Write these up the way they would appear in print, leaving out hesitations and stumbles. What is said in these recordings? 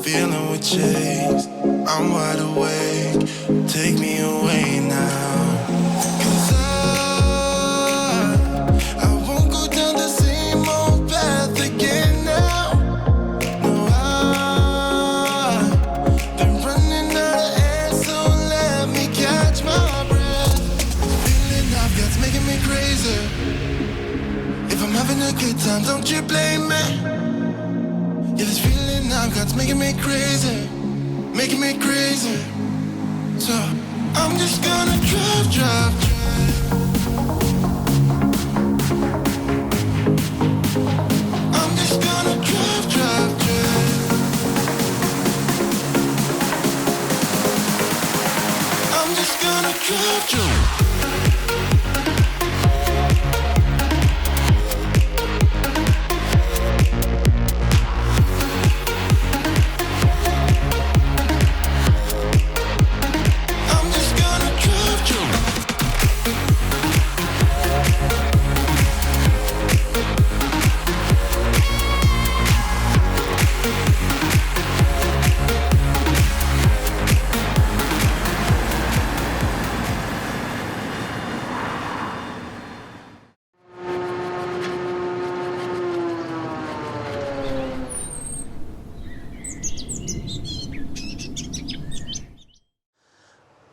feeling we chase. I'm wide awake, take me away now. 'Cause I won't go down the same old path again now. No, I've been running out of air, so let me catch my breath. Feeling I've got's making me crazy. If I'm having a good time, don't you blame me. Yeah, this feeling I've got's making me crazy, making me crazy. So I'm just gonna drive. I'm just gonna drive. I'm just gonna drive.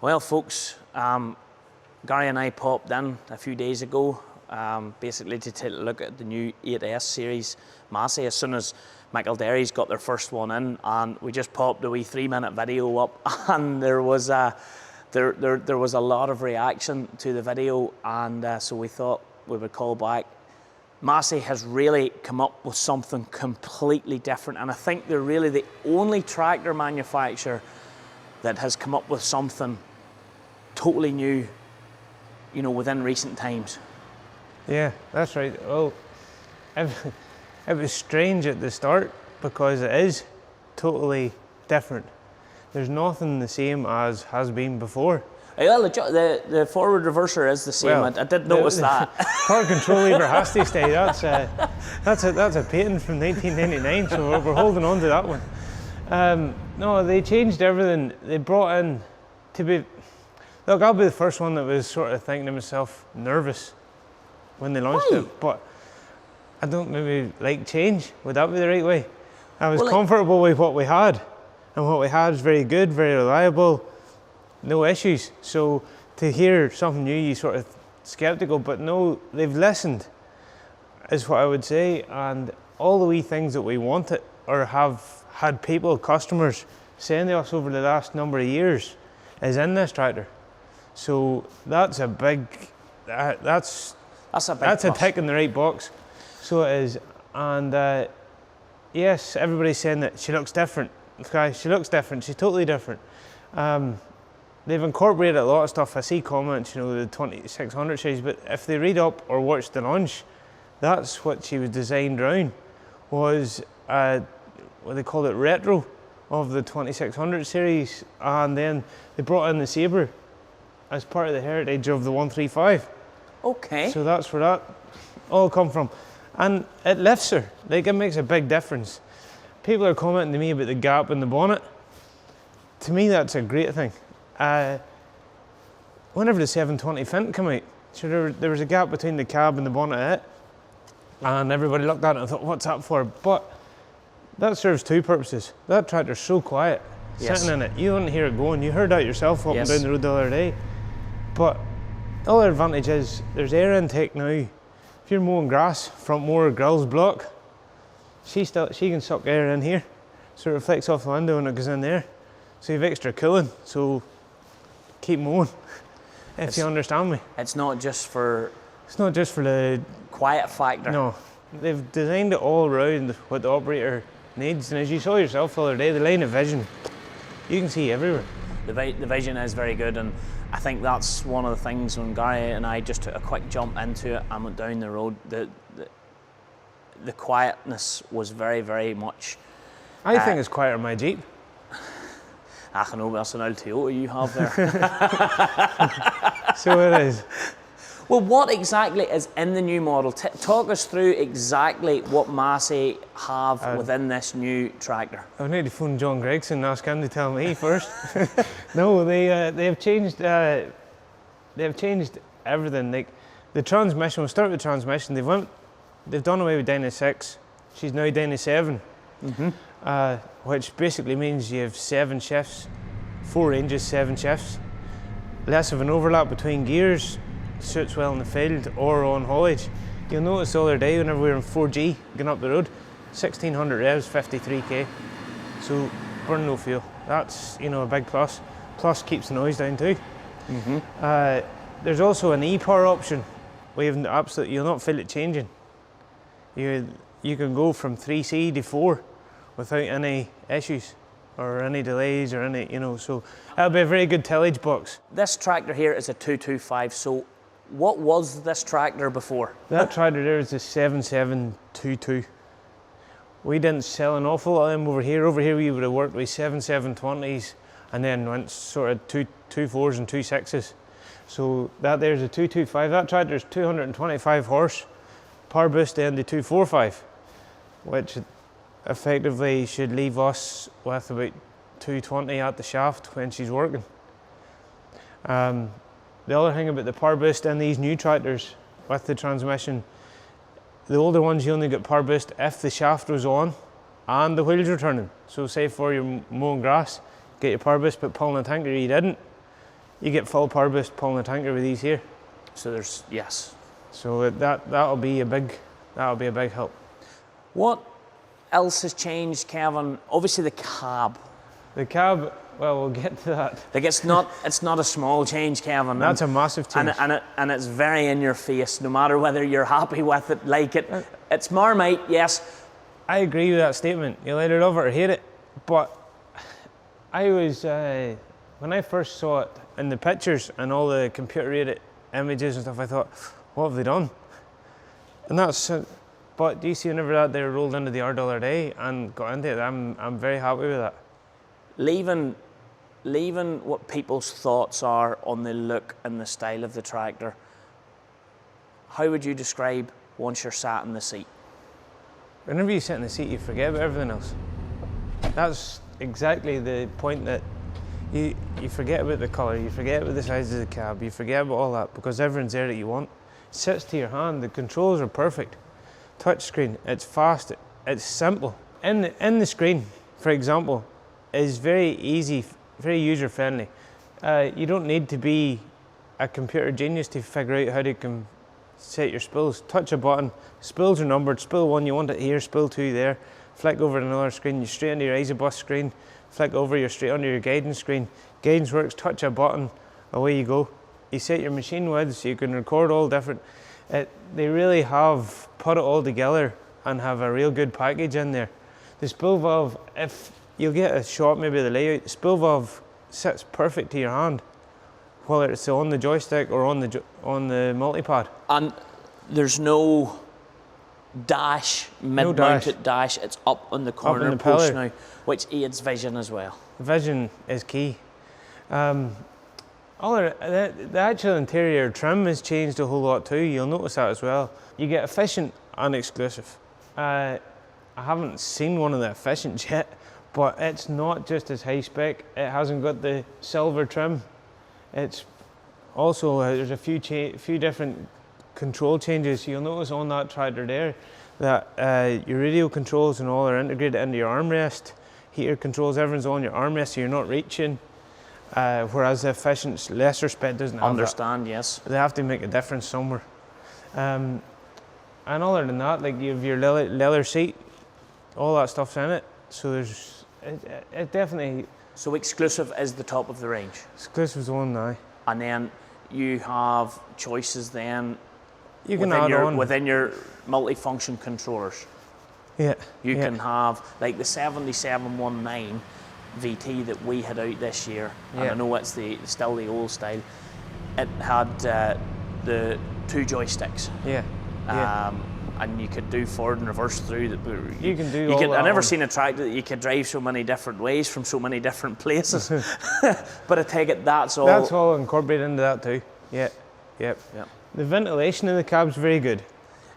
Well, folks, Gary and I popped in a few days ago, basically to take a look at the new 8S series Massey as soon as McElderry's got their first one in, and we just popped a wee 3-minute video up, and there was a lot of reaction to the video, and so we thought we would call back. Massey has really come up with something completely different, and I think they're really the only tractor manufacturer that has come up with something totally new, you know, within recent times. Yeah, that's right. Well, it was strange at the start because it is totally different. There's nothing the same as has been before. Well, the forward reverser is the same. Well, I did notice that. Car control lever has to stay. That's a patent from 1999, so we're holding on to that one. No, they changed everything. They brought in to be. Look, I'll be the first one that was sort of thinking to myself, nervous when they launched it. But I don't maybe like change. Would that be the right way? I was comfortable with what we had, and what we had is very good, very reliable, no issues. So to hear something new, you sort of skeptical. But no, they've listened, is what I would say, and all the wee things that we wanted or have had people, customers, saying to us over the last number of years is in this tractor. So that's a big, that's a tick in the right box. So it is, and yes, everybody's saying that she looks different. Guys, she looks different. She's totally different. They've incorporated a lot of stuff. I see comments, you know, the 2600 series, but if they read up or watch the launch, that's what she was designed around. Was what they called it, retro of the 2600 series, and then they brought in the Sabre as part of the heritage of the 135. Okay. So that's where that all come from, and it lifts her. Like, it makes a big difference. People are commenting to me about the gap in the bonnet. To me, that's a great thing. Whenever the 720 Fint came out, so there was a gap between the cab and the bonnet of it, and everybody looked at it and thought, what's that for? But that serves two purposes. That tractor's so quiet, sitting in it. You don't hear it going. You heard that yourself walking down the road the other day. But the other advantage is there's air intake now. If you're mowing grass, front mower grill's block, she can suck air in here, so it reflects off the window and it goes in there. So you have extra cooling. So keep mowing, if you understand me. It's not just for the quiet factor. No, they've designed it all around what the operator needs, and as you saw yourself the other day, the line of vision, you can see everywhere. The vision is very good, and I think that's one of the things when Gary and I just took a quick jump into it and went down the road, the quietness was very, very much. I think it's quieter than my Jeep. I know, that's an old Toyota you have there. So it is. Well, what exactly is in the new model? Talk us through exactly what Massey have within this new tractor. I need to phone John Gregson and ask him to tell me first. No, they've changed everything. Like the transmission, we'll start with the transmission. They've done away with Dyna 6. She's now Dyna 7, which basically means you have 7 shifts, 4 ranges, 7 shifts. Less of an overlap between gears, suits well in the field or on haulage. You'll notice the other day whenever we were in 4G going up the road, 1600 revs, 53k. So burn no fuel. That's, you know, a big plus. Plus keeps the noise down too. There's also an e-power option. You'll not feel it changing. You can go from 3C to 4 without any issues or any delays or any, you know, so that'll be a very good tillage box. This tractor here is a 225, so what was this tractor before? That tractor there is a 7722. We didn't sell an awful lot of them over here. Over here we would have worked with 7720s and then went sort of 224s and 26s. So that there's a 225. That tractor is 225 horse, power boost down to 245, which effectively should leave us with about 220 at the shaft when she's working. The other thing about the power boost in these new tractors with the transmission, the older ones you only get power boost if the shaft was on and the wheels were turning. So say for your mowing grass, get your power boost, but pulling a tanker you didn't, you get full power boost pulling a tanker with these here. So there's, yes. So that'll be a big help. What else has changed, Kevin? Obviously the cab. The cab, well, we'll get to that. Like it's not a small change, Kevin. That's a massive change. And it's very in your face, no matter whether you're happy with it, like it. It's Marmite, yes. I agree with that statement. You'll either love it or hate it. But I was, when I first saw it in the pictures and all the computer-rated images and stuff, I thought, what have they done? And that's, but do you see whenever that they rolled into the yard the other day and got into it, I'm very happy with that. Leaving what people's thoughts are on the look and the style of the tractor, how would you describe once you're sat in the seat? Whenever you sit in the seat, you forget about everything else. That's exactly the point, that you forget about the colour, you forget about the size of the cab, you forget about all that because everything's there that you want. It sits to your hand, the controls are perfect. Touch screen, it's fast, it's simple. In the screen, for example, is very easy, very user friendly. You don't need to be a computer genius to figure out how to set your spools. Touch a button, spools are numbered, spool 1 you want it here, spool 2 there, flick over to another screen, you're straight into your ISOBUS screen, flick over, you're straight onto your guidance screen. Guidance works, touch a button, away you go. You set your machine width so you can record all different. They really have put it all together and have a real good package in there. The spool valve, if you'll get a shot maybe of the layout, the spool valve sits perfect to your hand, whether it's on the joystick or on the multi-pad. And there's no dash, mid-mounted dash. It's up on the corner post now, which aids vision as well. Vision is key. The actual interior trim has changed a whole lot too. You'll notice that as well. You get efficient and exclusive. I haven't seen one of the efficient yet, but it's not just as high spec. It hasn't got the silver trim. It's also, there's a few different control changes. You'll notice on that tractor there that your radio controls and all are integrated into your armrest. Heater controls, everything's on your armrest, so you're not reaching. Whereas the efficient lesser spec doesn't have Understand, yes. They have to make a difference somewhere. And other than that, like you have your leather seat, all that stuff's in it. So there's, it definitely. So exclusive is the top of the range. Exclusive is the one now. And then you have choices then. You can add on within your multi-function controllers. Yeah. You can have like the 7719 VT that we had out this year, and I know it's still the old style. It had the 2 joysticks. Yeah. And you could do forward and reverse through. You can do all that. I never seen a tractor that you could drive so many different ways from so many different places. But I take it that's all. That's all incorporated into that too. Yeah. Yep. The ventilation in the cab's very good.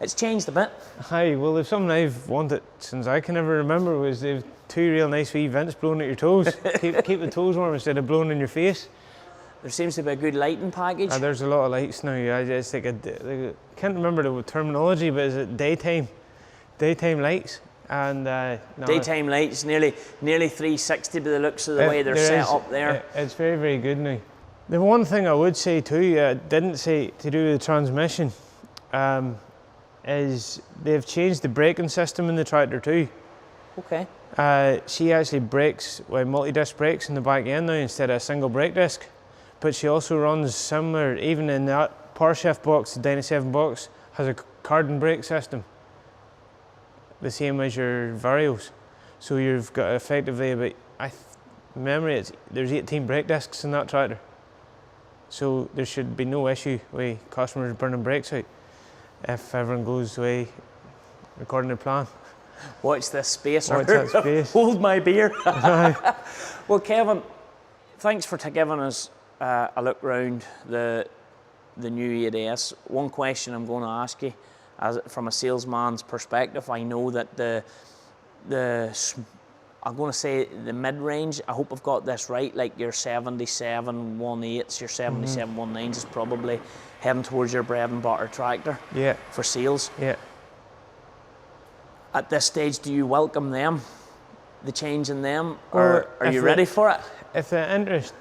It's changed a bit. Aye, well, there's something I've wanted since I can ever remember was they've 2 real nice wee vents blowing at your toes. keep the toes warm instead of blowing in your face. There seems to be a good lighting package. There's a lot of lights now. I just think I can't remember the terminology, but is it daytime lights? And daytime lights, nearly 360 by the looks of the way they're set up there. It's very, very good now. The one thing I would say too, didn't say to do with the transmission, is they've changed the braking system in the tractor too. Okay. She actually brakes with multi-disc brakes in the back end now instead of a single brake disc. But she also runs similar, even in that power shift box, the Dyna 7 box has a cardon brake system, the same as your Varios. So you've got effectively about, there's 18 brake discs in that tractor. So there should be no issue with customers burning brakes out if everyone goes the way according to plan. Watch this space. Watch that space. Hold my beer. Well, Kevin, thanks for giving us a look round the new 8S. One question I'm going to ask you, from a salesman's perspective, I know that I'm going to say the mid-range, I hope I've got this right, like your 77 1.8s, your 77 1.9s is probably heading towards your bread and butter tractor for sales. Yeah. At this stage, do you welcome them, the change in them, or are you ready for it? If the interest,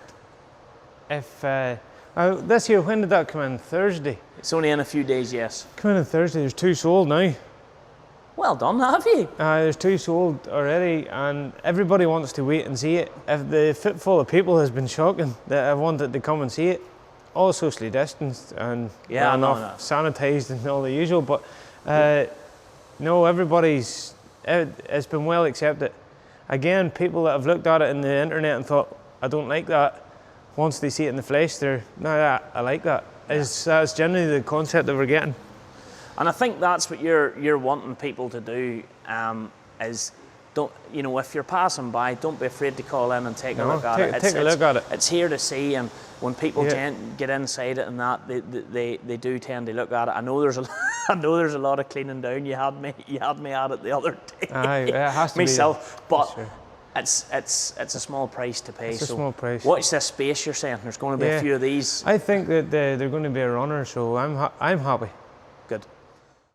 this year, when did that come in? Thursday? It's only in a few days, yes. Come in on Thursday, there's 2 sold now. Well done, have you? There's 2 sold already, and everybody wants to wait and see it. If the footfall of people has been shocking, that have wanted to come and see it, all socially distanced and sanitised and all the usual, but no, it's been well accepted. Again, people that have looked at it in the internet and thought, I don't like that, once they see it in the flesh, they're, no, I like that. That's generally the concept that we're getting. And I think that's what you're wanting people to do, is don't, if you're passing by, don't be afraid to call in and take a look at it. Take a look at it. It's here to see, and when people get inside it and that, they do tend to look at it. I know there's a lot of cleaning down. You had me at it the other day. It has to myself, be, but sure. It's a small price to pay. It's a small price. Watch this space. You're saying there's going to be a few of these. I think that they're going to be a runner, so I'm happy.